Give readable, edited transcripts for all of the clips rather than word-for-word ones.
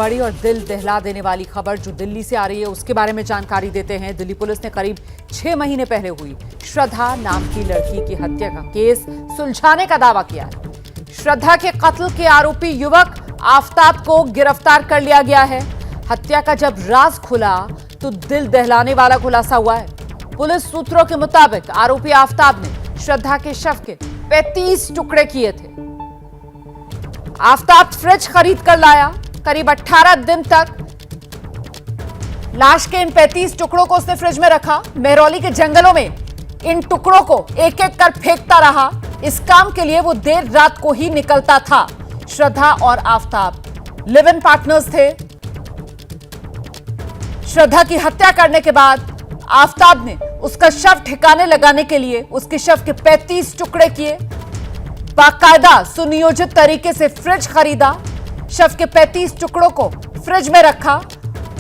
बड़ी और दिल दहला देने वाली खबर जो दिल्ली से आ रही है उसके बारे में जानकारी देते हैं। दिल्ली पुलिस ने करीब 6 महीने पहले हुई श्रद्धा नाम की लड़की की हत्या का केस सुलझाने का दावा किया है। श्रद्धा के कत्ल के आरोपी युवक आफताब को गिरफ्तार कर लिया गया है। हत्या का जब राज खुला तो दिल दहलाने वाला खुलासा हुआ है। पुलिस सूत्रों के मुताबिक आरोपी आफताब ने श्रद्धा के शव के 35 टुकड़े किए थे। आफताब फ्रिज खरीद कर लाया। करीब 18 दिन तक लाश के इन 35 टुकड़ों को उसने फ्रिज में रखा। मेहरौली के जंगलों में इन टुकड़ों को एक एक कर फेंकता रहा। इस काम के लिए वो देर रात को ही निकलता था। श्रद्धा और आफताब लिव इन पार्टनर्स थे। श्रद्धा की हत्या करने के बाद आफताब ने उसका शव ठिकाने लगाने के लिए उसके शव के 35 टुकड़े किए। बाकायदा सुनियोजित तरीके से फ्रिज खरीदा, शव के 35 टुकड़ों को फ्रिज में रखा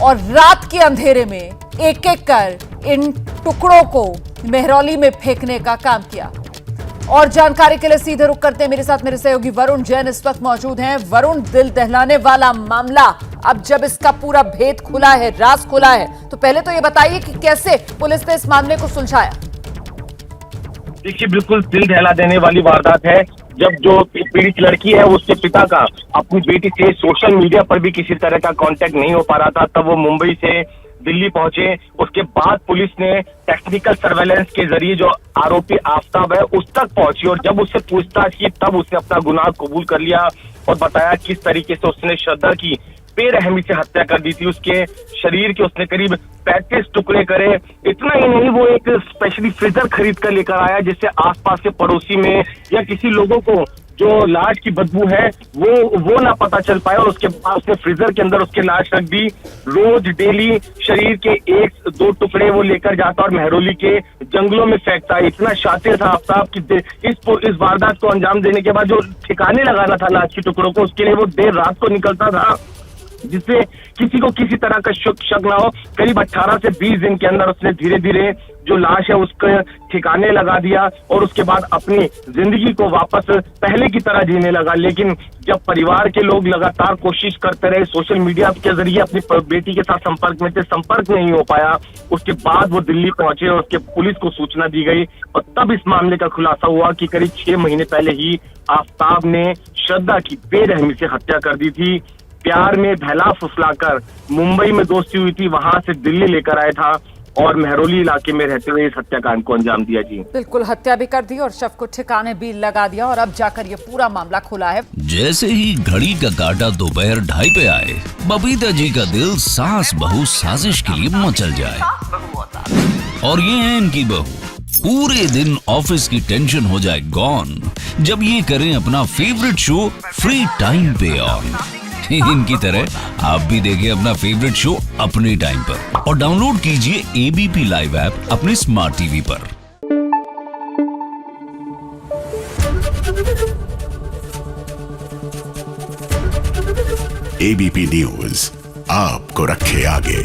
और रात के अंधेरे में एक एक कर इन टुकड़ों को मेहरौली में फेंकने का काम किया। और जानकारी के लिए सीधे रुक करते हैं मेरे साथ मेरे सहयोगी वरुण जैन इस वक्त मौजूद हैं। वरुण, दिल दहलाने वाला मामला, अब जब इसका पूरा भेद खुला है, राज खुला है, तो पहले तो ये बताइए कि कैसे पुलिस ने इस मामले को सुलझाया। देखिए, बिल्कुल दिल दहला देने वाली वारदात है जब जो पीड़ित लड़की है उसके पिता का अपनी बेटी से सोशल मीडिया पर भी किसी तरह का कांटेक्ट नहीं हो पा रहा था। तब वो मुंबई से दिल्ली पहुंचे। उसके बाद पुलिस ने टेक्निकल सर्वेलेंस के जरिए जो आरोपी आफताब है उस तक पहुंची और जब उससे पूछताछ की तब उसने अपना गुनाह कबूल कर लिया और बताया किस तरीके से उसने श्रद्धा की बेरहमी से हत्या कर दी थी। उसके शरीर के उसने करीब 35 टुकड़े करे। इतना ही नहीं, वो एक स्पेशली फ्रीजर खरीद कर लेकर आया जिससे आसपास के पड़ोसी में या किसी लोगों को जो लाश की बदबू है वो ना पता चल पाए। और उसके बाद उसने फ्रीजर के अंदर उसकी लाश रख दी। रोज डेली शरीर के 1-2 टुकड़े वो लेकर जाता और मेहरौली के जंगलों में फेंकता। इतना शातिर था आफताब कि इस वारदात को अंजाम देने के बाद जो ठिकाने लगाना था लाश के टुकड़ों को, उसके लिए वो देर रात को निकलता था जिससे किसी को किसी तरह का शक ना हो। करीब 18 से 20 दिन के अंदर उसने धीरे धीरे जो लाश है उसके ठिकाने लगा दिया और उसके बाद अपनी जिंदगी को वापस पहले की तरह जीने लगा। लेकिन जब परिवार के लोग लगातार कोशिश करते रहे, सोशल मीडिया के जरिए अपनी बेटी के साथ संपर्क में थे, संपर्क नहीं हो पाया, उसके बाद वो दिल्ली पहुंचे और उसके पुलिस को सूचना दी गई और तब इस मामले का खुलासा हुआ कि करीब 6 महीने पहले ही आफताब ने श्रद्धा की बेरहमी से हत्या कर दी थी। प्यार में बहला फुसलाकर मुंबई में दोस्ती हुई थी, वहां से दिल्ली लेकर आया था और मेहरौली इलाके में रहते हुए इस हत्याकांड को अंजाम दिया। जी बिल्कुल, हत्या भी कर दी और शव को ठिकाने भी लगा दिया और अब जाकर ये पूरा मामला खुला है। जैसे ही घड़ी का काटा दोपहर 2:30 पे आए, बबीता जी का दिल सास बहू साजिश के लिए मचल जाए। और ये है इनकी बहू, पूरे दिन ऑफिस की टेंशन हो जाए गॉन जब ये करें अपना फेवरेट शो फ्री टाइम पे ऑन। इनकी तरह आप भी देखिए अपना फेवरेट शो अपने टाइम पर और डाउनलोड कीजिए एबीपी लाइव ऐप अपने स्मार्ट टीवी पर। एबीपी न्यूज आपको रखे आगे।